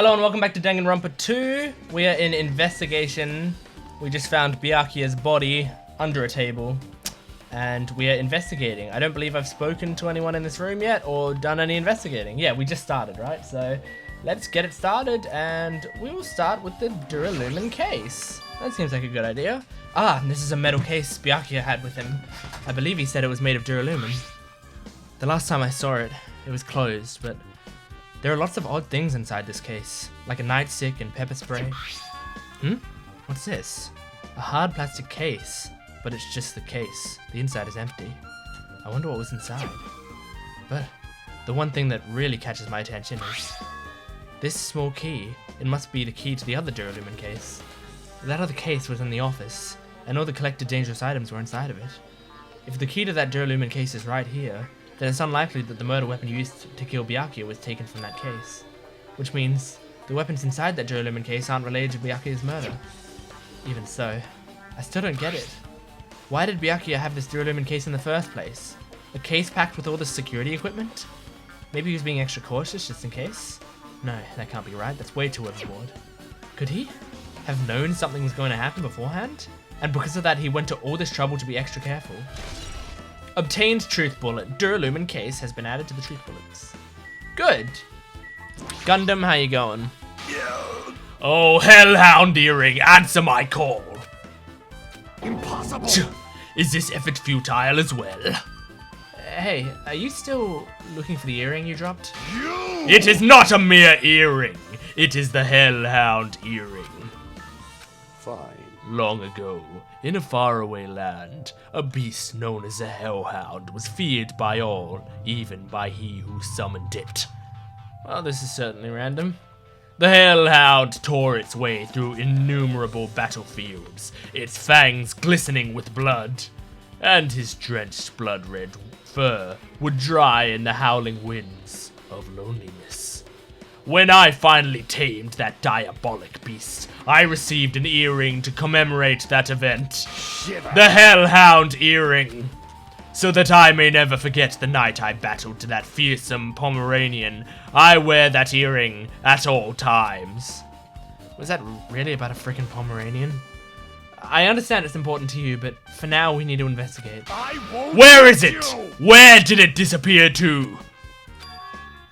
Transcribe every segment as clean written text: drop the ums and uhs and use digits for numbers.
Hello and welcome back to Danganronpa 2. We are in investigation. We just found Byakuya's body under a table. And we are investigating. I don't believe I've spoken to anyone in this room yet or done any investigating. Yeah, we just started, right? So let's get it started and we will start with the Duralumin case. That seems like a good idea. Ah, and this is a metal case Byakuya had with him. I believe he said it was made of Duralumin. The last time I saw it, it was closed, but there are lots of odd things inside this case, like a nightstick and pepper spray. What's this? A hard plastic case, but it's just the case. The inside is empty. I wonder what was inside. But the one thing that really catches my attention is this small key. It must be the key to the other Duralumin case. That other case was in the office, and all the collected dangerous items were inside of it. If the key to that Duralumin case is right here, then it's unlikely that the murder weapon used to kill Byakuya was taken from that case. Which means the weapons inside that Duralumin case aren't related to Byakuya's murder. Even so, I still don't get it. Why did Byakuya have this Duralumin case in the first place? A case packed with all the security equipment? Maybe he was being extra cautious just in case? No, that can't be right. That's way too overboard. Could he have known something was going to happen beforehand? And because of that, he went to all this trouble to be extra careful. Obtained truth bullet. Duralumin case has been added to the truth bullets. Good. Gundam, how you going? Yeah. Oh, Hellhound Earring, answer my call. Impossible. Is this effort futile as well? Hey, are you still looking for the earring you dropped? It is not a mere earring. It is the Hellhound Earring. Fine. Long ago, in a faraway land, a beast known as a Hellhound was feared by all, even by he who summoned it. Well, this is certainly random. The Hellhound tore its way through innumerable battlefields, its fangs glistening with blood, and his drenched blood-red fur would dry in the howling winds of loneliness. When I finally tamed that diabolic beast, I received an earring to commemorate that event. Shiver. The Hellhound Earring. So that I may never forget the night I battled to that fearsome Pomeranian, I wear that earring at all times. Was that really about a frickin' Pomeranian? I understand it's important to you, but for now we need to investigate. I won't. Where is it? You. Where did it disappear to?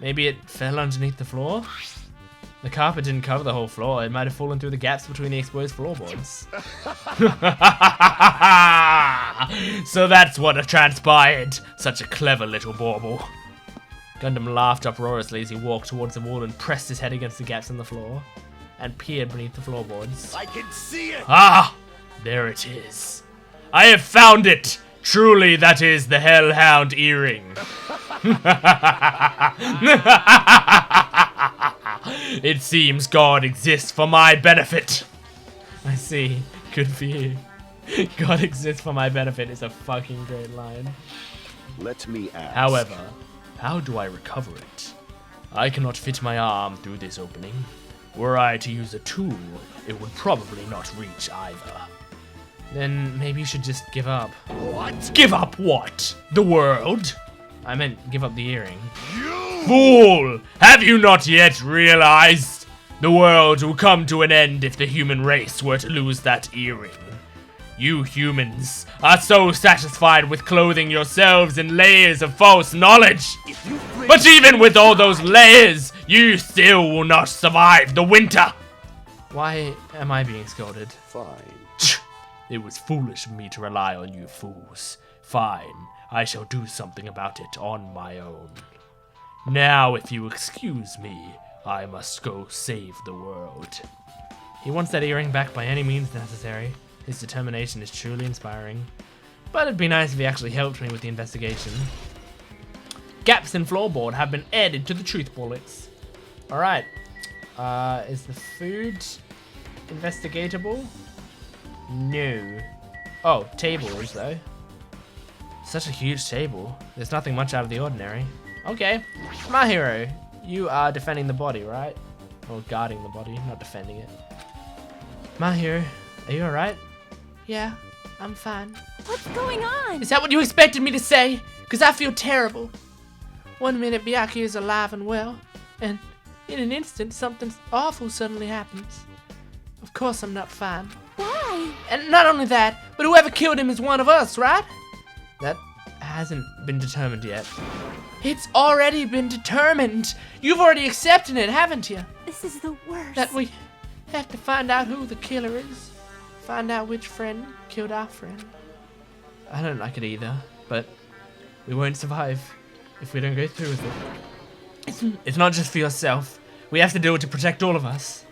Maybe it fell underneath the floor? The carpet didn't cover the whole floor. It might have fallen through the gaps between the exposed floorboards. So that's what transpired. Such a clever little bauble. Gundam laughed uproariously as he walked towards the wall and pressed his head against the gaps in the floor and peered beneath the floorboards. I can see it. Ah! There it is. I have found it! Truly, that is the Hellhound Earring. It seems God exists for my benefit. I see. Good for you. God exists for my benefit is a fucking great line. Let me ask. However, how do I recover it? I cannot fit my arm through this opening. Were I to use a tool, it would probably not reach either. Then maybe you should just give up. What? Give up what? The world? I meant give up the earring. You. Fool! Have you not yet realized? The world will come to an end if the human race were to lose that earring. You humans are so satisfied with clothing yourselves in layers of false knowledge. But even with all those layers, you still will not survive the winter. Why am I being scolded? Fine. It was foolish of me to rely on you fools. Fine, I shall do something about it on my own. Now, if you excuse me, I must go save the world. He wants that earring back by any means necessary. His determination is truly inspiring. But it'd be nice if he actually helped me with the investigation. Gaps in floorboard have been added to the truth bullets. Alright. Is the food investigatable? No. Oh, tables though. Such a huge table. There's nothing much out of the ordinary. Okay. My hero, you are defending the body, right? Or guarding the body, not defending it. My hero, are you alright? Yeah, I'm fine. What's going on? Is that what you expected me to say? Because I feel terrible. One minute Byakuya is alive and well, and In an instant, something awful suddenly happens. Of course I'm not fine. Why? And not only that, but whoever killed him is one of us, right? That hasn't been determined yet. It's already been determined. You've already accepted it, haven't you? This is the worst. That we have to find out who the killer is. Find out which friend killed our friend. I don't like it either, but we won't survive if we don't go through with it. It's not just for yourself. We have to do it to protect all of us.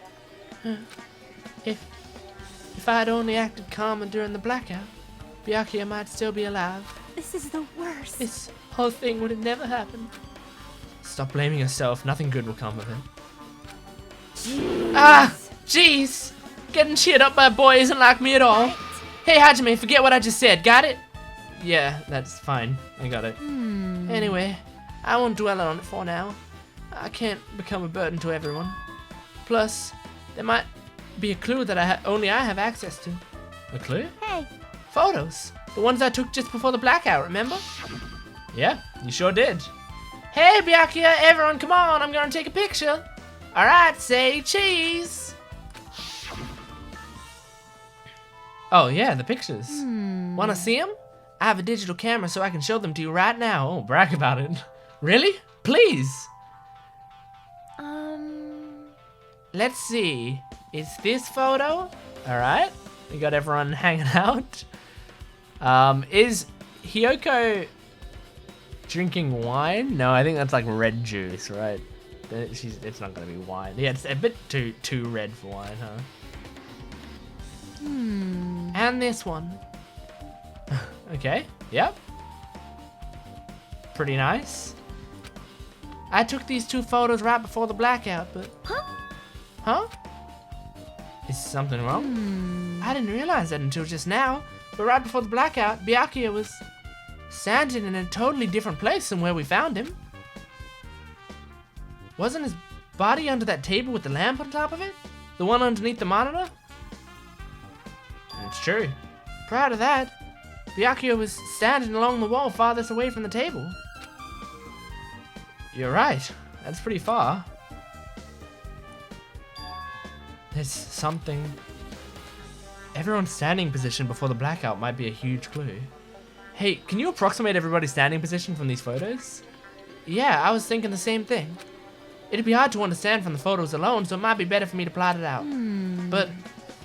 If I had only acted calmer during the blackout, Byakuya might still be alive. This is the worst. This whole thing would have never happened. Stop blaming yourself. Nothing good will come of it. Jeez. Ah, jeez. Getting cheered up by a boy isn't like me at all. What? Hey, Hajime, forget what I just said. Got it? Yeah, that's fine. I got it. Anyway, I won't dwell on it for now. I can't become a burden to everyone. Plus, there might be a clue that only I have access to. A clue? Hey. Photos. The ones I took just before the blackout, remember? Yeah, you sure did. Hey, Byakuya, everyone, come on. I'm gonna take a picture. Alright, say cheese. Oh, yeah, the pictures. Wanna see them? I have a digital camera so I can show them to you right now. Oh, brag about it. Really? Please. Let's see. It's this photo. Alright. We got everyone hanging out. Is Hiyoko drinking wine? No, I think that's like red juice, right? It's not gonna be wine. Yeah, it's a bit too red for wine, huh? And this one. Okay, yep. Pretty nice. I took these two photos right before the blackout, but... Huh? Is something wrong? I didn't realize that until just now, but right before the blackout, Byakuya was standing in a totally different place than where we found him. Wasn't his body under that table with the lamp on top of it? The one underneath the monitor? It's true. Prior to that, Byakuya was standing along the wall farthest away from the table. You're right. That's pretty far. There's something... Everyone's standing position before the blackout might be a huge clue. Hey, can you approximate everybody's standing position from these photos? Yeah, I was thinking the same thing. It'd be hard to understand from the photos alone, so it might be better for me to plot it out. But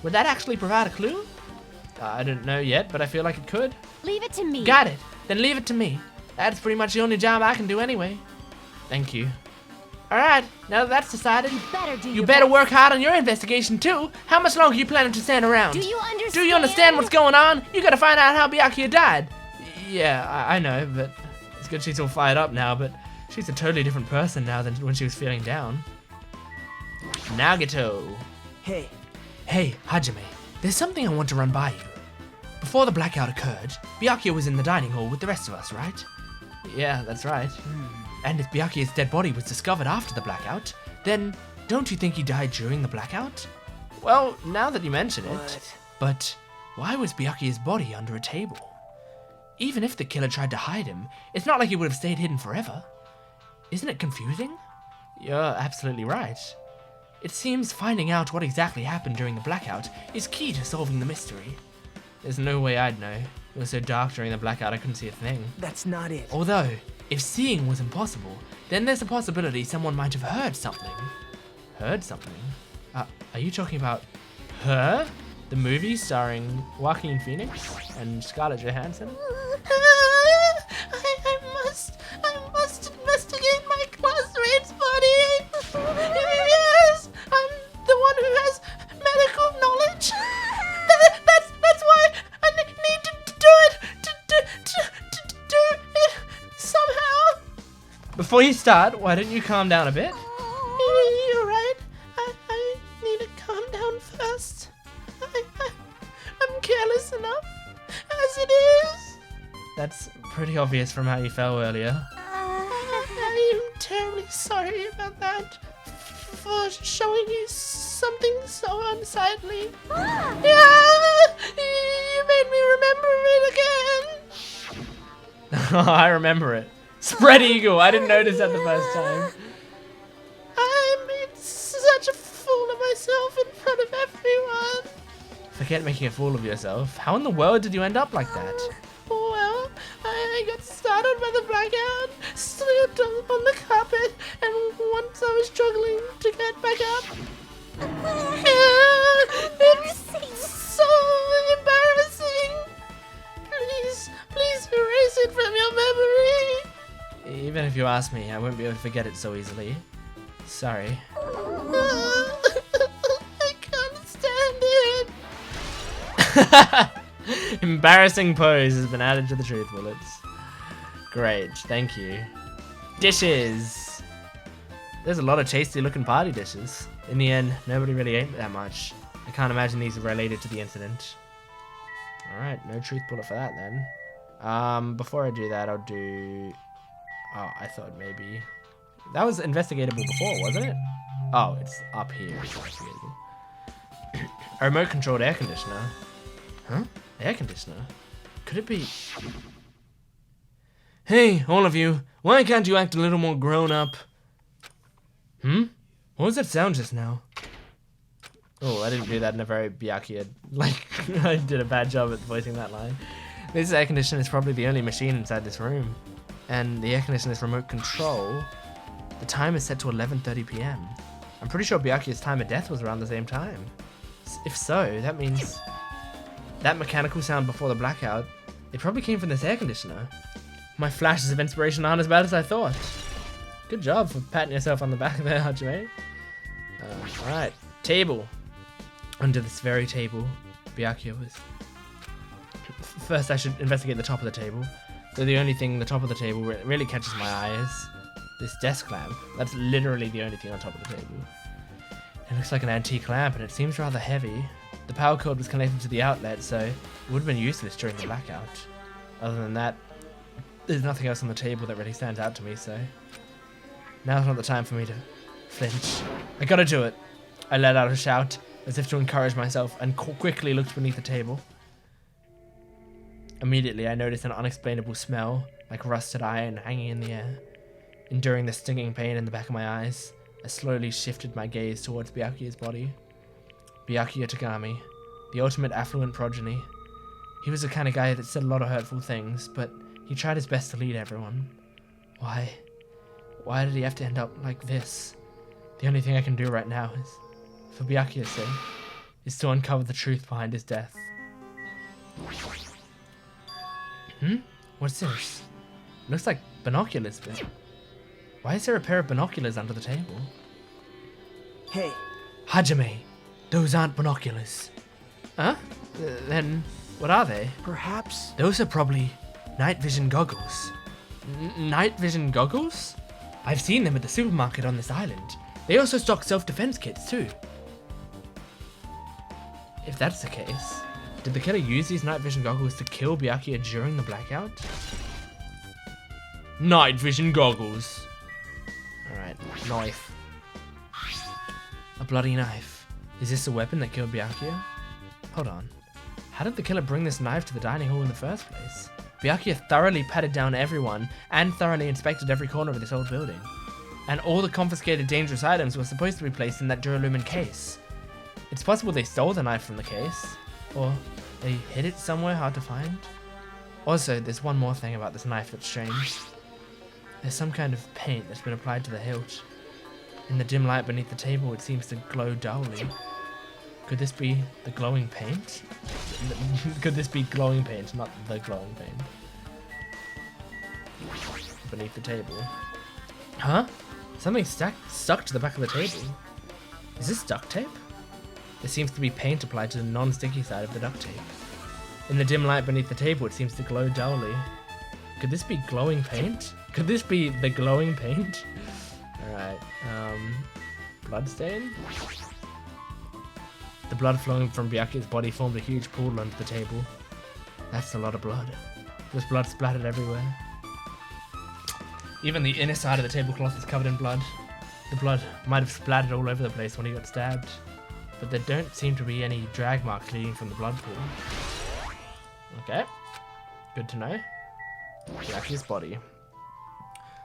would that actually provide a clue? I don't know yet, but I feel like it could. Leave it to me. Got it. Then leave it to me. That's pretty much the only job I can do anyway. Thank you. Alright, now that that's decided, you better work hard on your investigation too. How much longer are you planning to stand around? Do you understand? Do you understand what's going on? You gotta find out how Byakuya died. Yeah, I know, but it's good she's all fired up now, but she's a totally different person now than when she was feeling down. Nagato. Hey. Hey, Hajime, there's something I want to run by you. Before the blackout occurred, Byakuya was in the dining hall with the rest of us, right? Yeah, that's right. And if Byakuya's dead body was discovered after the blackout, then don't you think he died during the blackout? Well, now that you mention it. What? But why was Byakuya's body under a table? Even if the killer tried to hide him, it's not like he would have stayed hidden forever. Isn't it confusing? You're absolutely right. It seems finding out what exactly happened during the blackout is key to solving the mystery. There's no way I'd know. It was so dark during the blackout I couldn't see a thing. That's not it. Although, if seeing was impossible, then there's a possibility someone might have heard something. Heard something? Are you talking about Her? The movie starring Joaquin Phoenix and Scarlett Johansson? I must investigate my classmate's body. Yes, I'm the one who has medical knowledge. That's why I need to do it. To do it somehow. Before you start, why don't you calm down a bit? You're right. I need to calm down first. I'm careless enough as it is. That's pretty obvious from how you fell earlier. I am terribly sorry about that. For showing you something so unsightly. Yeah, you made me remember it again. I remember it. Spread eagle. I didn't notice that the first time. I made Forget making a fool of yourself. How in the world did you end up like that? Well, I got startled by the blackout, slipped on the carpet, and once I was struggling to get back up. It's so embarrassing. Please erase it from your memory. Even if you ask me, I won't be able to forget it so easily. Sorry. I can't stand it. Embarrassing pose has been added to the truth bullets. Great, thank you. Dishes. There's a lot of tasty looking party dishes. In the end, nobody really ate that much. I can't imagine these are related to the incident. Alright, no truth bullet for that then. Before I do that, I'll do... Oh, I thought maybe... That was investigatable before, wasn't it? Oh, it's up here. It's investigatable. A remote-controlled air conditioner. Huh? Air conditioner? Could it be... Hey, all of you. Why can't you act a little more grown-up? What was that sound just now? Oh, I didn't do that in a very Byakuya... Like, I did a bad job at voicing that line. This air conditioner is probably the only machine inside this room. And the air conditioner is remote control. The time is set to 11:30 p.m. I'm pretty sure Byakuya's time of death was around the same time. If so, that means... That mechanical sound before the blackout, it probably came from this air conditioner. My flashes of inspiration aren't as bad as I thought. Good job for patting yourself on the back there, Hajime. Alright, table. Under this very table, Byakuya was... First, I should investigate the top of the table. So the only thing the top of the table really catches my eye is this desk lamp. That's literally the only thing on top of the table. It looks like an antique lamp, and it seems rather heavy. The power cord was connected to the outlet, so it would have been useless during the blackout. Other than that, there's nothing else on the table that really stands out to me, so... Now's not the time for me to flinch. I gotta do it. I let out a shout, as if to encourage myself, and quickly looked beneath the table. Immediately, I noticed an unexplainable smell, like rusted iron hanging in the air. Enduring the stinging pain in the back of my eyes, I slowly shifted my gaze towards Byakuya's body. Byakuya Tagami, the ultimate affluent progeny. He was the kind of guy that said a lot of hurtful things, but he tried his best to lead everyone. Why? Why did he have to end up like this? The only thing I can do right now is, for Byakuya's sake, is to uncover the truth behind his death. What's this? Looks like binoculars, but why is there a pair of binoculars under the table? Hey. Hajime, those aren't binoculars. Huh? Then what are they? Perhaps... Those are probably night vision goggles. Night vision goggles? I've seen them at the supermarket on this island. They also stock self-defense kits too. If that's the case, did the killer use these night vision goggles to kill Byakuya during the blackout? Night vision goggles. Alright, knife. A bloody knife. Is this the weapon that killed Byakuya? Hold on. How did the killer bring this knife to the dining hall in the first place? Byakuya thoroughly patted down everyone and thoroughly inspected every corner of this old building. And all the confiscated dangerous items were supposed to be placed in that Duralumin case. It's possible they stole the knife from the case. Or they hid it somewhere hard to find. Also, there's one more thing about this knife that's strange. There's some kind of paint that's been applied to the hilt. In the dim light beneath the table, it seems to glow dully. Could this be the glowing paint? Could this be glowing paint, not the glowing paint? Beneath the table. Huh? Something stuck to the back of the table. Is this duct tape? There seems to be paint applied to the non-sticky side of the duct tape. In the dim light beneath the table, it seems to glow dully. Could this be glowing paint? Could this be the glowing paint? Alright, bloodstain? The blood flowing from Byakuya's body formed a huge pool under the table. That's a lot of blood. There's blood splattered everywhere. Even the inner side of the tablecloth is covered in blood. The blood might have splattered all over the place when he got stabbed. But there don't seem to be any drag marks leading from the blood pool. Okay. Good to know. Byakuya's body.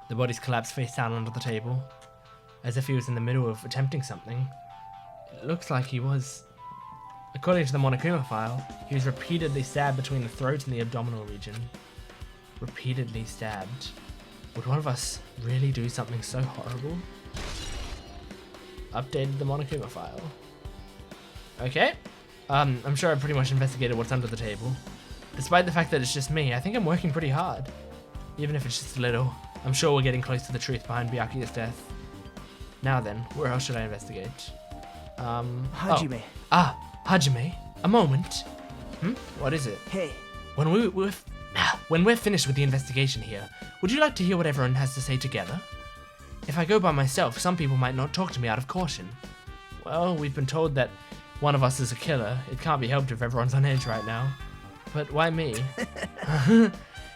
The body's collapsed face down under the table, as if he was in the middle of attempting something. It looks like he was According to the Monokuma file, he was repeatedly stabbed between the throat and the abdominal region. Repeatedly stabbed. Would one of us really do something so horrible? Updated the Monokuma file. Okay. I'm sure I pretty much investigated what's under the table. Despite the fact that it's just me, I think I'm working pretty hard. Even if it's just a little. I'm sure we're getting close to the truth behind Byakuya's death. Now then, where else should I investigate? Hajime. Hajime. A moment. What is it? Hey, When we're finished with the investigation here, would you like to hear what everyone has to say together? If I go by myself, some people might not talk to me out of caution. Well, we've been told that one of us is a killer. It can't be helped if everyone's on edge right now. But why me?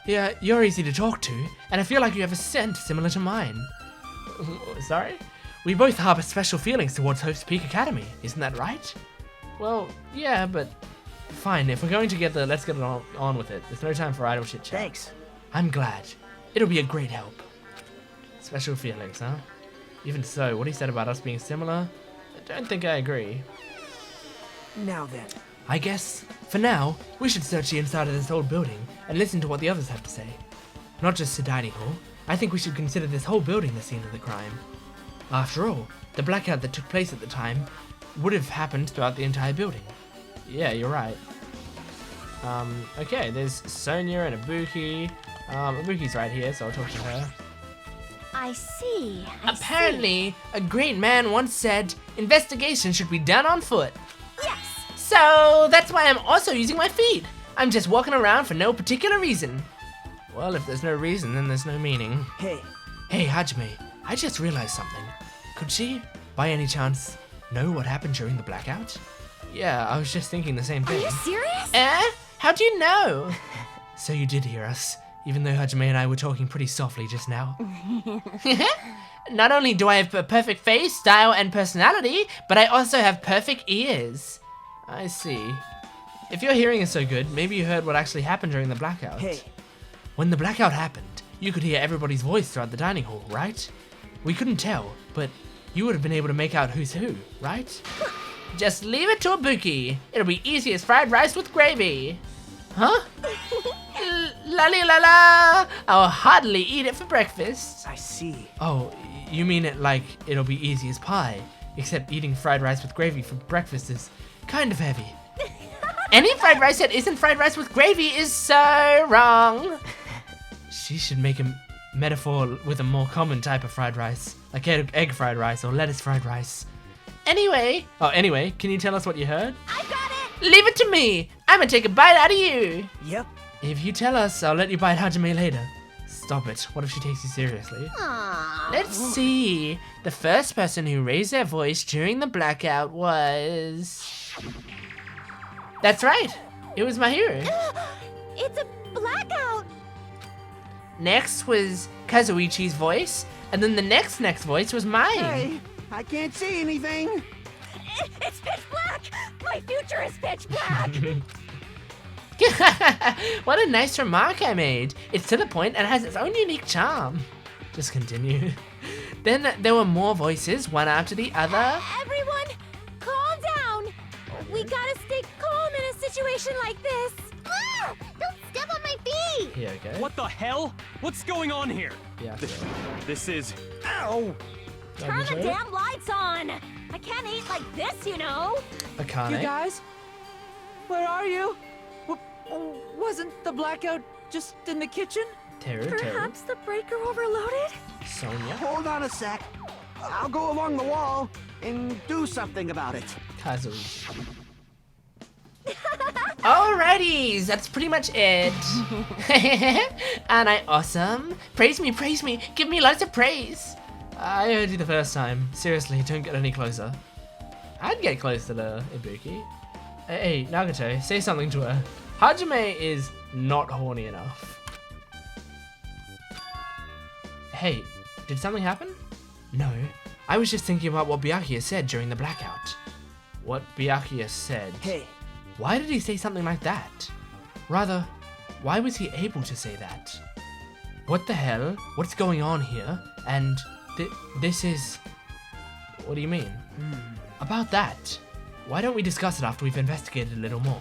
Yeah, you're easy to talk to, and I feel like you have a scent similar to mine. Sorry? We both harbor special feelings towards Hope's Peak Academy, isn't that right? Well, yeah, but fine, if we're going together, let's get on with it. There's no time for idle chit-chat. thanks. I'm glad. It'll be a great help. Special feelings, huh? Even so, what he said about us being similar, I don't think I agree. Now then. I guess, for now, we should search the inside of this old building and listen to what the others have to say. Not just the dining hall, I think we should consider this whole building the scene of the crime. After all, the blackout that took place at the time would have happened throughout the entire building. Yeah, you're right. Okay, there's Sonia and Ibuki. Ibuki's right here, so I'll talk to her. I see. Apparently, a great man once said, investigation should be done on foot. Yes. So, that's why I'm also using my feet. I'm just walking around for no particular reason. Well, if there's no reason, then there's no meaning. Hey, Hey, Hajime, I just realized something. Could she, by any chance, know what happened during the blackout? Yeah, I was just thinking the same Are thing. you serious? How do you know? So you did hear us, even though Hajime and I were talking pretty softly just now. Not only do I have a perfect face, style, and personality, but I also have perfect ears. I see. If your hearing is so good, maybe you heard what actually happened during the blackout. hey. When the blackout happened, you could hear everybody's voice throughout the dining hall, right? We couldn't tell, but you would have been able to make out who's who, right? Just leave it to Ibuki. It'll be easy as fried rice with gravy. Huh? La la la! I'll hardly eat it for breakfast. I see. Oh, you mean it like it'll be easy as pie, except eating fried rice with gravy for breakfast is kind of heavy. Any fried rice that isn't fried rice with gravy is so wrong. She should make a metaphor with a more common type of fried rice, like egg fried rice or lettuce fried rice. Anyway, can you tell us what you heard? I got it. Leave it to me. I'm gonna take a bite out of you. Yep. If you tell us, I'll let you bite Hajime later. Stop it. What if she takes you seriously? Aww. Let's see. The first person who raised their voice during the blackout was... That's right. It was Mahiru. It's a blackout. Next was Kazuichi's voice, and then the next voice was mine. Hey, I can't see anything. It's pitch black. My future is pitch black. What a nice remark I made. It's to the point and has its own unique charm. Just continue. Then there were more voices, one after the other. Everyone, calm down. We gotta stay calm in a situation like this. Ah, don't step on my feet. Yeah, okay. What the hell? What's going on here? Yeah, This is... Ow! Turn the damn lights on. I can't eat like this, you know. Akane. You guys? Where are you? Wasn't the blackout just in the kitchen? Teru. Perhaps the breaker overloaded? Sonia. Hold on a sec. I'll go along the wall and do something about it. Kazuichi. Alrighties, that's pretty much it. Aren't I awesome? Praise me, give me lots of praise. I heard you the first time. Seriously, don't get any closer. I'd get closer to Ibuki. Hey, Nagato, say something to her. Hajime is not horny enough. Hey, did something happen? No, I was just thinking about what Byakuya said during the blackout. What Byakuya said? Hey, Why did he say something like that? Rather, why was he able to say that? What the hell? What's going on here? And this is... What do you mean? About that. Why don't we discuss it after we've investigated a little more?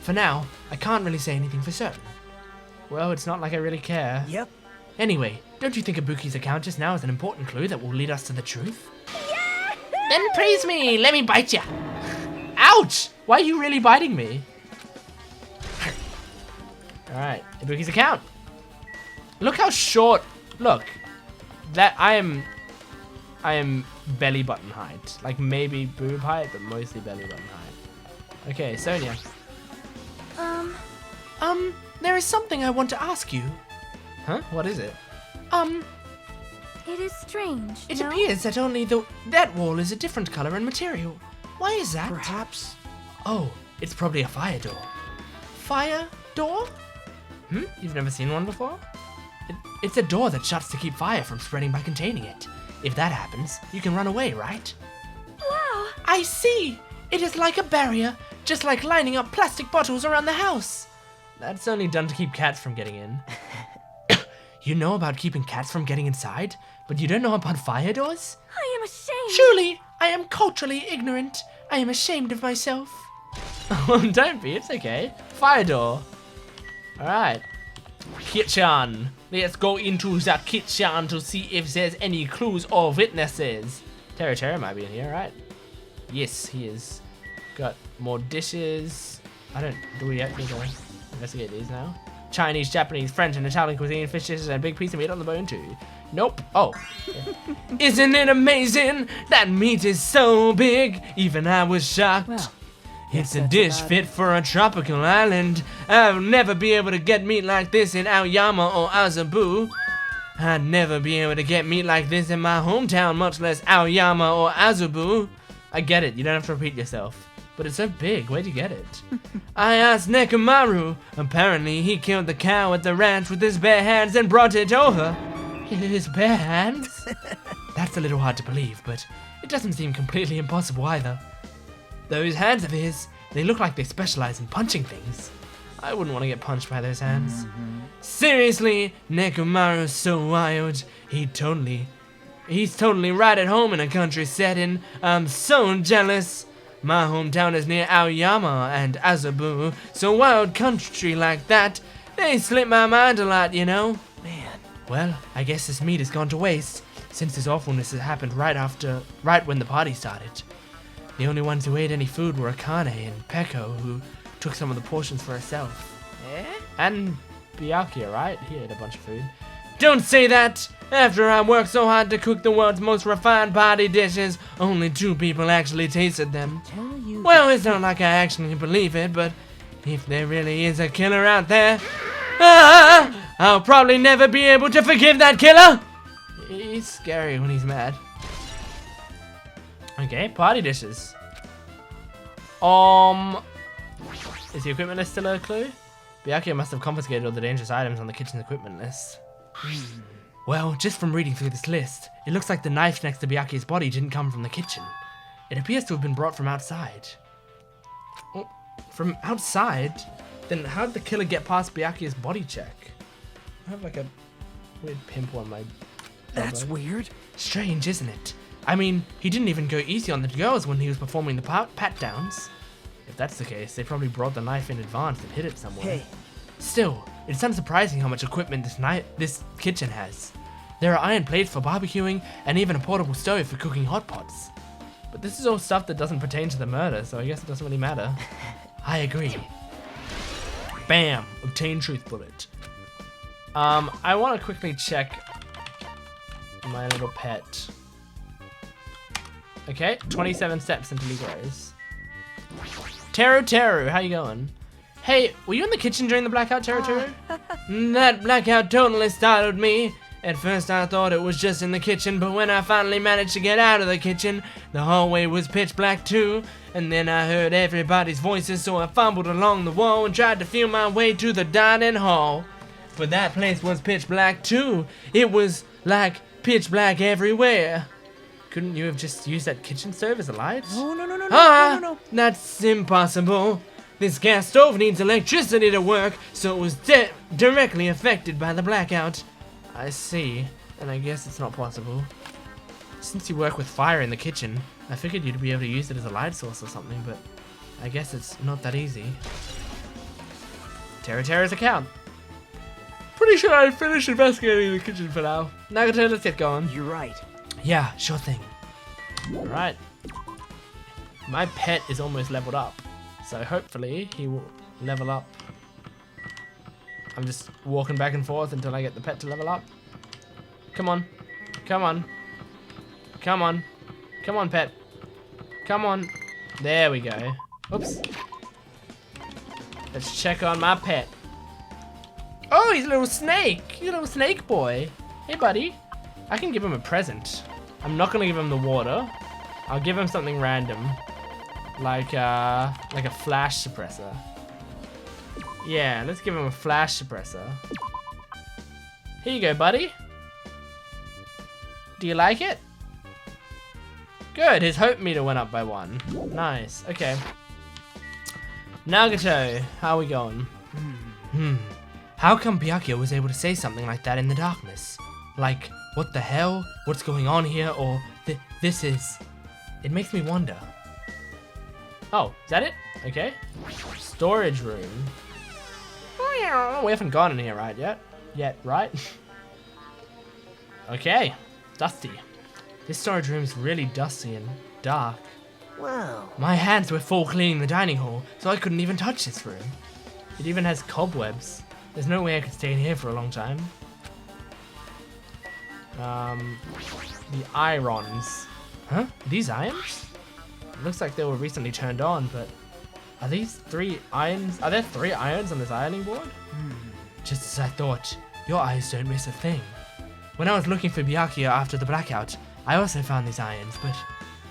For now, I can't really say anything for certain. Well, it's not like I really care. Yep. Anyway, don't you think Ibuki's account just now is an important clue that will lead us to the truth? Yeah! Then praise me! Let me bite ya! Ouch! Why are you really biting me? Alright, Ibuki's account. Look how short. Look. That I am belly button height. Like maybe boob height, but mostly belly button height. Okay, Sonia. There is something I want to ask you. Huh? What is it? It is strange, It no? appears that only that wall is a different color and material. Why is that? Perhaps. Oh, it's probably a fire door. Fire door? You've never seen one before? It's a door that shuts to keep fire from spreading by containing it. If that happens, you can run away, right? Wow! I see! It is like a barrier, just like lining up plastic bottles around the house. That's only done to keep cats from getting in. You know about keeping cats from getting inside, but you don't know about fire doors? I am ashamed! Truly, I am culturally ignorant. I am ashamed of myself. Don't be, it's okay. Fire door. Alright. Kitchen. Let's go into the kitchen to see if there's any clues or witnesses. Terra might be in here, right? Yes, he is. Got more dishes. Do we have to investigate these now? Chinese, Japanese, French, and Italian cuisine, fish dishes, and a big piece of meat on the bone too. Nope. Oh. Isn't it amazing? That meat is so big. Even I was shocked. Well, it's a that's dish about fit for a tropical island. I'll never be able to get meat like this in Aoyama or Azabu. I'd never be able to get meat like this in my hometown, much less Aoyama or Azabu. I get it, you don't have to repeat yourself. But it's so big, where'd you get it? I asked Nekomaru. Apparently he killed the cow at the ranch with his bare hands and brought it over. His bare hands? That's a little hard to believe, but it doesn't seem completely impossible either. Those hands of his, they look like they specialize in punching things. I wouldn't want to get punched by those hands. Seriously, Nekomaru's so wild. He's totally right at home in a country setting. I'm so jealous. My hometown is near Aoyama and Azabu, so wild country like that, they slip my mind a lot, you know? Man. Well, I guess this meat has gone to waste, since this awfulness has happened right when the party started. The only ones who ate any food were Akane and Peko, who took some of the portions for herself. And Byakuya, right? He ate a bunch of food. Don't say that! After I worked so hard to cook the world's most refined party dishes, only 2 people actually tasted them. Tell you. Well, it's not like I actually believe it, but if there really is a killer out there, I'll probably never be able to forgive that killer! He's scary when he's mad. Okay, party dishes. Is the equipment list still a clue? Byakuya must have confiscated all the dangerous items on the kitchen's equipment list. Well, just from reading through this list, it looks like the knife next to Byakuya's body didn't come from the kitchen. It appears to have been brought from outside. Oh, from outside? Then how did the killer get past Byakuya's body check? I have like a weird pimple on my That's elbow. weird. Strange, isn't it? I mean, he didn't even go easy on the girls when he was performing the pat-downs. If that's the case, they probably brought the knife in advance and hid it somewhere. Hey. Still, it's unsurprising how much equipment this kitchen has. There are iron plates for barbecuing, and even a portable stove for cooking hot pots. But this is all stuff that doesn't pertain to the murder, so I guess it doesn't really matter. I agree. Bam! Obtain truth bullet. I want to quickly check my little pet. Okay, 27 steps until he grows. Teru, how you going? Hey, were you in the kitchen during the blackout, Teru? That blackout totally startled me. At first I thought it was just in the kitchen, but when I finally managed to get out of the kitchen, the hallway was pitch black too. And then I heard everybody's voices, so I fumbled along the wall and tried to feel my way to the dining hall. But that place was pitch black too. It was like pitch black everywhere. Couldn't you have just used that kitchen stove as a light? No. That's impossible. This gas stove needs electricity to work, so it was directly affected by the blackout. I see, and I guess it's not possible. Since you work with fire in the kitchen, I figured you'd be able to use it as a light source or something, but I guess it's not that easy. Terra's account. Pretty sure I finished investigating the kitchen for now. Nagato, let's get going. You're right. Yeah, sure thing. Alright. My pet is almost leveled up, so hopefully he will level up. I'm just walking back and forth until I get the pet to level up. Come on. Come on. Come on. Come on, pet. Come on. There we go. Oops. Let's check on my pet. Oh, he's a little snake. He's a little snake boy. Hey, buddy. I can give him a present. I'm not going to give him the water. I'll give him something random. Like a flash suppressor. Yeah, let's give him a flash suppressor. Here you go, buddy. Do you like it? Good, his hope meter went up by 1. Nice, okay. Nagato, how are we going? How come Byakuya was able to say something like that in the darkness? Like, what the hell? What's going on here? Or, this is... It makes me wonder. Oh, is that it? Okay. Storage room. Oh, we haven't gone in here right yet, right? Okay, dusty. This storage room is really dusty and dark. Wow. My hands were full cleaning the dining hall, so I couldn't even touch this room. It even has cobwebs. There's no way I could stay in here for a long time. The irons. Huh? Are these irons? It looks like they were recently turned on, but are these 3 irons? Are there 3 irons on this ironing board? Just as I thought, your eyes don't miss a thing. When I was looking for Byakuya after the blackout, I also found these irons, but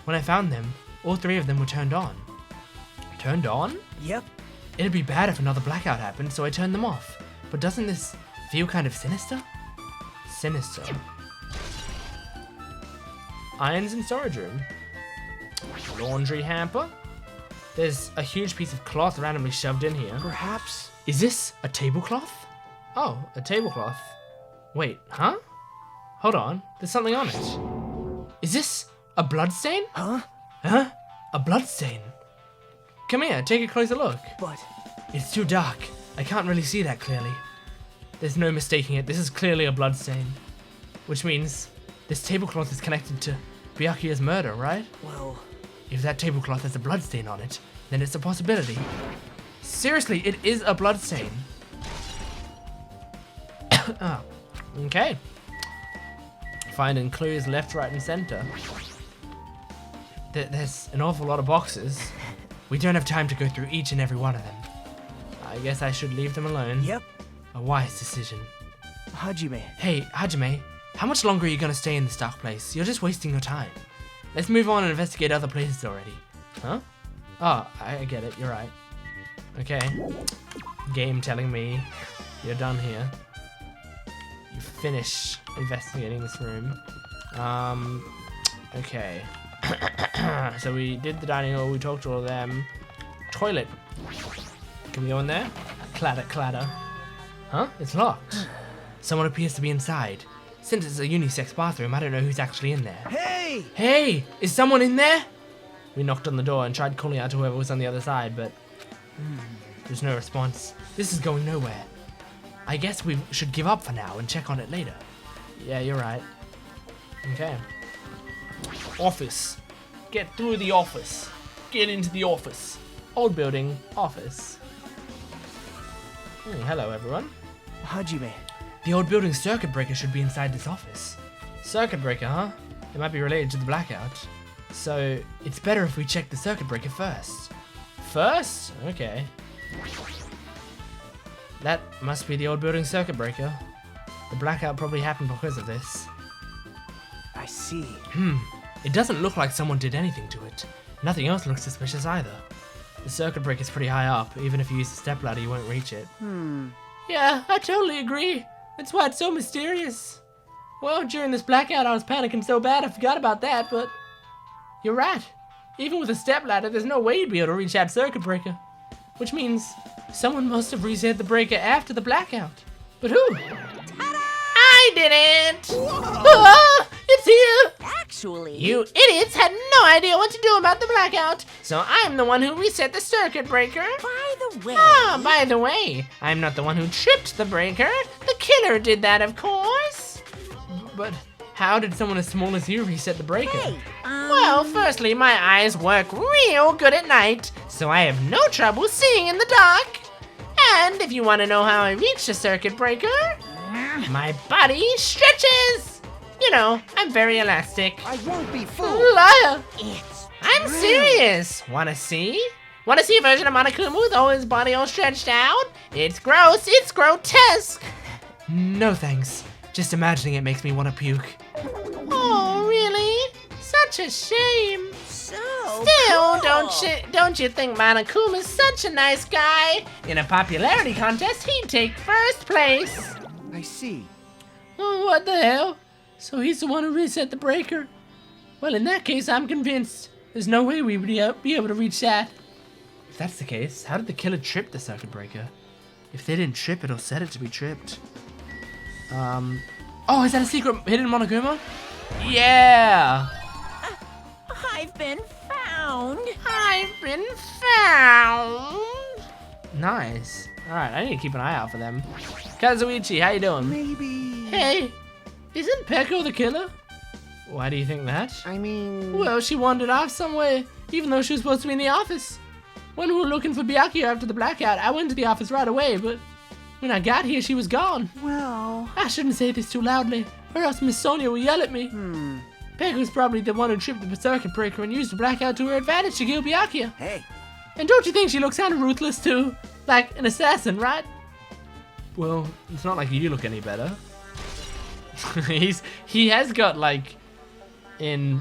when I found them, all 3 of them were turned on. Turned on? Yep. It'd be bad if another blackout happened, so I turned them off. But doesn't this feel kind of sinister? Sinister. Irons in storage room. Laundry hamper. There's a huge piece of cloth randomly shoved in here. Perhaps. Is this a tablecloth? Oh, a tablecloth. Wait, huh? Hold on, there's something on it. Is this a bloodstain? Huh? Huh? A bloodstain? Come here, take a closer look. But It's too dark. I can't really see that clearly. There's no mistaking it. This is clearly a bloodstain. Which means this tablecloth is connected to Byakuya's murder, right? well, If that tablecloth has a bloodstain on it, then it's a possibility. Seriously, it is a bloodstain. Oh, okay. Finding clues left, right, and center. There's an awful lot of boxes. We don't have time to go through each and every one of them. I guess I should leave them alone. yep. A wise decision. Hajime. Hey, Hajime, how much longer are you gonna stay in this dark place? You're just wasting your time. Let's move on and investigate other places already. Huh? Oh, I get it. You're right. Okay. Game telling me you're done here. You finish investigating this room. Okay. So we did the dining hall, we talked to all of them. Toilet. Can we go in there? Clatter, clatter. Huh? It's locked. Someone appears to be inside. Since it's a unisex bathroom, I don't know who's actually in there. Hey! Hey! Is someone in there? We knocked on the door and tried calling out to whoever was on the other side, but there's no response. This is going nowhere. I guess we should give up for now and check on it later. Yeah, you're right. Okay. Office. Get through the office. Get into the office. Old building, office. Hello, everyone. Hajime. The old building's circuit breaker should be inside this office. Circuit breaker, huh? It might be related to the blackout. So, it's better if we check the circuit breaker first. First? Okay. That must be the old building's circuit breaker. The blackout probably happened because of this. I see. It doesn't look like someone did anything to it. Nothing else looks suspicious either. The circuit breaker's pretty high up. Even if you use the stepladder, you won't reach it. Yeah, I totally agree. That's why it's so mysterious. Well, during this blackout, I was panicking so bad I forgot about that, but you're right. Even with a stepladder, there's no way you'd be able to reach that circuit breaker. Which means someone must have reset the breaker after the blackout. But who? Ta-da! I didn't! Ah, it's here! actually. You idiots had no idea what to do about the blackout, so I'm the one who reset the circuit breaker. By the way. Ah, by the way, I'm not the one who tripped the breaker. The killer did that, of course. But how did someone as small as you reset the breaker? Hey, Well, firstly, my eyes work real good at night, so I have no trouble seeing in the dark. And if you want to know how I reached the circuit breaker, my body stretches. You know, I'm very elastic. I won't be fooled. Liar! It's I'm serious. Wanna see? Wanna see a version of Monokuma with all his body all stretched out? It's gross. It's grotesque. No thanks. Just imagining it makes me want to puke. Oh, really? Such a shame. so Still, cool. don't you think Monokuma's such a nice guy? In a popularity contest, he'd take first place. I see. Oh, what the hell? So he's the one who reset the breaker? Well, in that case, I'm convinced. There's no way we would be able to reach that. If that's the case, how did the killer trip the circuit breaker? If they didn't trip it or set it to be tripped. Oh, is that a secret hidden Monokuma? Yeah! I've been found. I've been found. Nice. Alright, I need to keep an eye out for them. Kazuichi, how you doing? Maybe. Hey, isn't Peko the killer? Why do you think that? I mean. Well, she wandered off somewhere, even though she was supposed to be in the office. When we were looking for Byakuya after the blackout, I went to the office right away, but when I got here, she was gone. Well. I shouldn't say this too loudly, or else Miss Sonia will yell at me. Peku's probably the one who tripped the circuit breaker and used the blackout to her advantage to kill Byakuya. Hey. And don't you think she looks kind of ruthless too? Like an assassin, right? Well, it's not like you look any better. He has got like in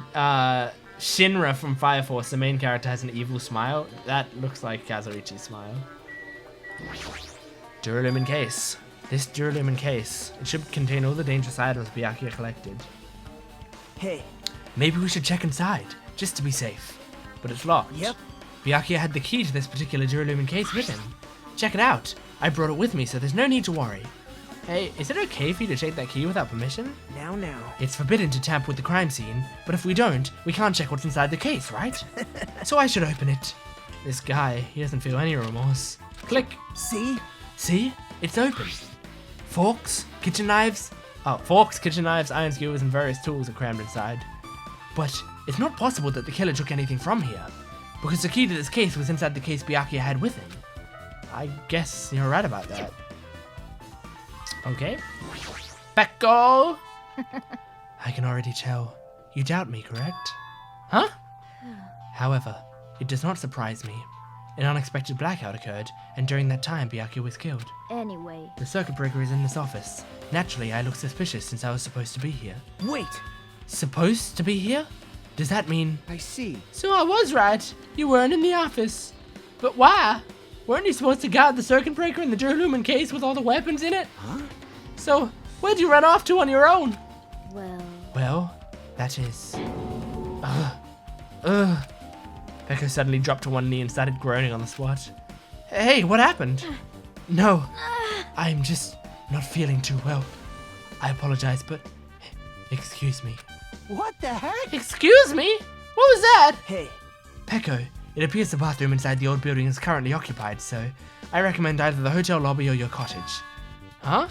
Shinra from Fire Force, the main character has an evil smile. That looks like Kazuichi's smile. Duralumin case. This Duralumin case. It should contain all the dangerous items Byakuya collected. Hey. Maybe we should check inside, just to be safe. But it's locked. Yep. Byakuya had the key to this particular Duralumin case with him. Check it out. I brought it with me, so there's no need to worry. Hey, is it okay for you to take that key without permission? Now. It's forbidden to tamper with the crime scene, but if we don't, we can't check what's inside the case, right? So I should open it. This guy, he doesn't feel any remorse. Click. See? See? It's open. Forks, kitchen knives. Oh, forks, kitchen knives, iron skewers, and various tools are crammed inside. But it's not possible that the killer took anything from here, because the key to this case was inside the case Byakuya had with him. I guess you're right about that. Okay. Peko! I can already tell. You doubt me, correct? Huh? However, it does not surprise me. An unexpected blackout occurred, and during that time, Byakuya was killed. Anyway. The circuit breaker is in this office. Naturally, I look suspicious since I was supposed to be here. Wait. Supposed to be here? Does that mean... I see. So I was right. You weren't in the office. But why? Weren't you supposed to guard the circuit breaker in the Duralumin case with all the weapons in it? Huh? So, where'd you run off to on your own? Well, that is... Peko suddenly dropped to one knee and started groaning on the spot. Hey, what happened? No, I'm just not feeling too well. I apologize, but... Excuse me. What the heck? Excuse me? What was that? Hey. Peko, it appears the bathroom inside the old building is currently occupied, so I recommend either the hotel lobby or your cottage. Huh?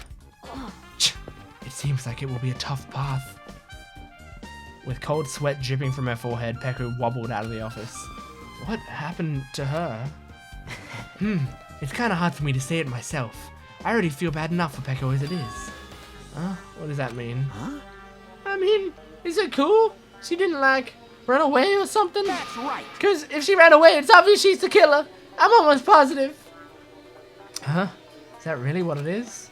It seems like it will be a tough path. With cold sweat dripping from her forehead, Peko wobbled out of the office. What happened to her? It's kind of hard for me to say it myself. I already feel bad enough for Peko as it is. Huh? What does that mean? Huh? I mean, is it cool? She didn't, like, run away or something? That's right. Because if she ran away, it's obvious she's the killer. I'm almost positive. Huh? Is that really what it is?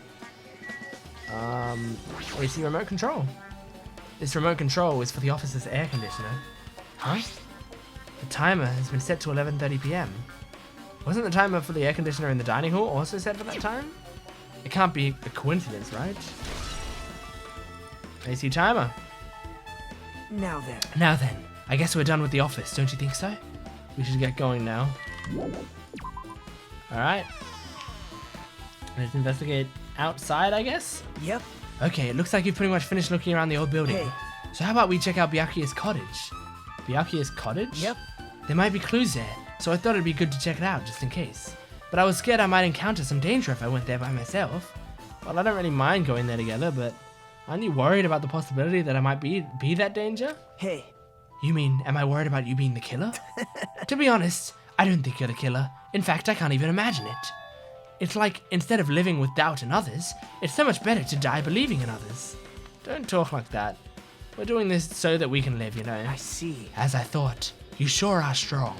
AC remote control. This remote control is for the office's air conditioner. Huh? The timer has been set to 11:30 p.m. Wasn't the timer for the air conditioner in the dining hall also set for that time? It can't be a coincidence, right? AC timer. Now then, I guess we're done with the office, don't you think so? We should get going now. Alright. Let's investigate outside, I guess? Yep. Okay, it looks like you've pretty much finished looking around the old building. Hey. So how about we check out Byakuya's cottage? Byakuya's cottage? Yep. There might be clues there, so I thought it'd be good to check it out just in case. But I was scared I might encounter some danger if I went there by myself. Well, I don't really mind going there together, but aren't you worried about the possibility that I might be that danger? Hey. You mean, am I worried about you being the killer? To be honest, I don't think you're the killer. In fact, I can't even imagine it. It's like, instead of living with doubt in others, it's so much better to die believing in others. Don't talk like that. We're doing this so that we can live, you know. I see. As I thought, you sure are strong.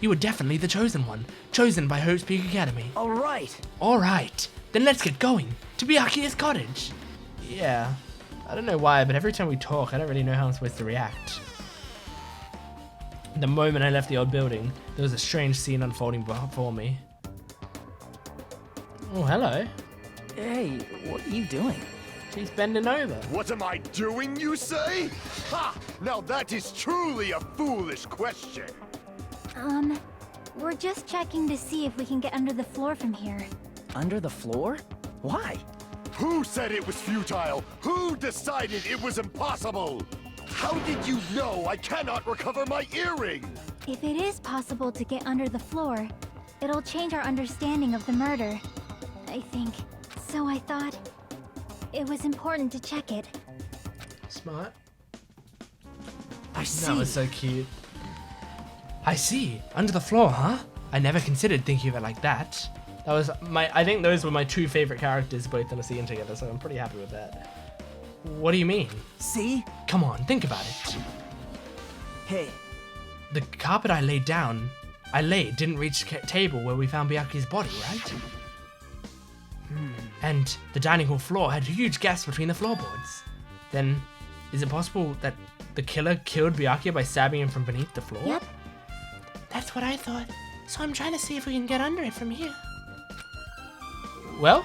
You were definitely the chosen one, chosen by Hope's Peak Academy. All right. Alright, then let's get going, to Byakuya's cottage. Yeah, I don't know why, but every time we talk, I don't really know how I'm supposed to react. The moment I left the old building, there was a strange scene unfolding before me. Oh, hello. Hey, what are you doing? She's bending over. What am I doing, you say? Ha! Now that is truly a foolish question. We're just checking to see if we can get under the floor from here. Under the floor? Why? Who said it was futile? Who decided it was impossible? How did you know I cannot recover my earring? If it is possible to get under the floor, it'll change our understanding of the murder, I think. So I thought it was important to check it. Smart. I see. That was so cute. I see. Under the floor, huh? I never considered thinking of it like that. That was I think those were my two favorite characters both in a scene together, so I'm pretty happy with that. What do you mean? See? Come on, think about it. Hey. The carpet I laid didn't reach the table where we found Byakuya's body, right? And the dining hall floor had huge gaps between the floorboards. Then, is it possible that the killer killed Byakuya by stabbing him from beneath the floor? Yep. That's what I thought. So I'm trying to see if we can get under it from here. Well?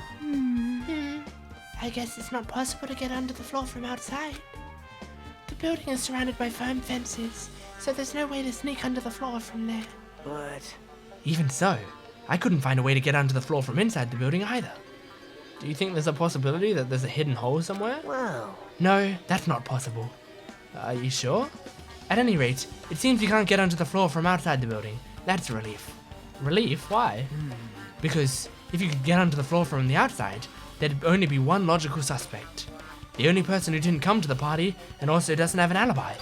I guess it's not possible to get under the floor from outside. The building is surrounded by firm fences, so there's no way to sneak under the floor from there. But... Even so, I couldn't find a way to get under the floor from inside the building either. Do you think there's a possibility that there's a hidden hole somewhere? Well... No, that's not possible. Are you sure? At any rate, it seems you can't get onto the floor from outside the building. That's a relief. Relief? Why? Because if you could get onto the floor from the outside, there'd only be one logical suspect. The only person who didn't come to the party and also doesn't have an alibi.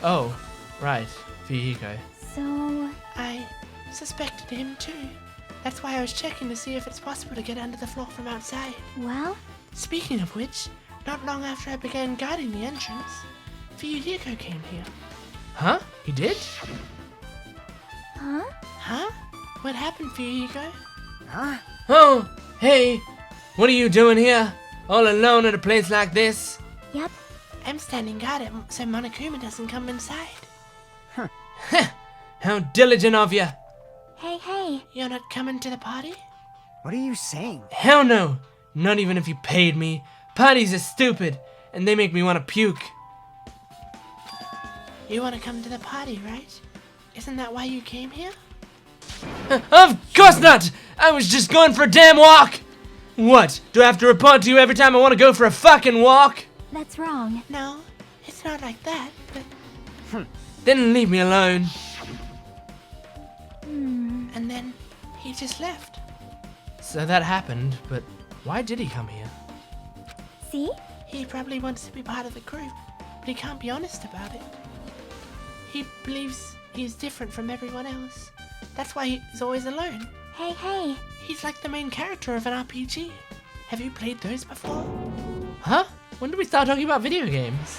Oh, right. Fuyuhiko. So... I suspected him too. That's why I was checking to see if it's possible to get under the floor from outside. well? Speaking of which, not long after I began guarding the entrance, Fuyuhiko came here. Huh? He did? Huh? Huh? What happened, Fuyuhiko? Huh? Oh, hey! What are you doing here? All alone at a place like this? Yep. I'm standing guard so Monokuma doesn't come inside. Huh. How diligent of you! Hey. You're not coming to the party? What are you saying? Hell no! Not even if you paid me. Parties are stupid, and they make me want to puke. You want to come to the party, right? Isn't that why you came here? Of course not! I was just going for a damn walk! What? Do I have to report to you every time I want to go for a fucking walk? That's wrong. No, it's not like that, but... Then leave me alone. And then he just left. So that happened, but why did he come here? See? He probably wants to be part of the group, but he can't be honest about it. He believes he's different from everyone else. That's why he's always alone. Hey. He's like the main character of an RPG. Have you played those before? Huh? When did we start talking about video games?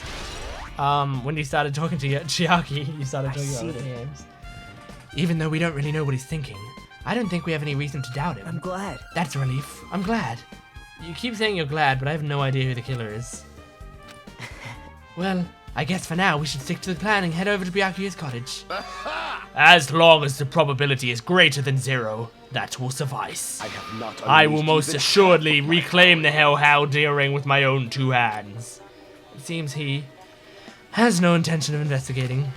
When you started talking to Chiaki, you started talking about video games. Even though we don't really know what he's thinking, I don't think we have any reason to doubt him. I'm glad. That's a relief. I'm glad. You keep saying you're glad, but I have no idea who the killer is. Well, I guess for now we should stick to the plan and head over to Byakuya's cottage. As long as the probability is greater than 0, that will suffice. I have not. I will unleashed most even assuredly reclaim the Hellhound earring with my own 2 hands. It seems he has no intention of investigating.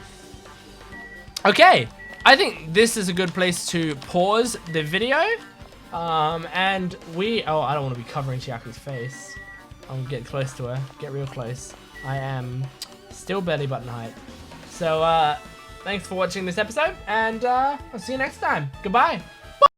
Okay, I think this is a good place to pause the video. And we... Oh, I don't want to be covering Chiaki's face. I'm gonna get close to her. Get real close. I am Still belly button height. So, thanks for watching this episode, and I'll see you next time. Goodbye.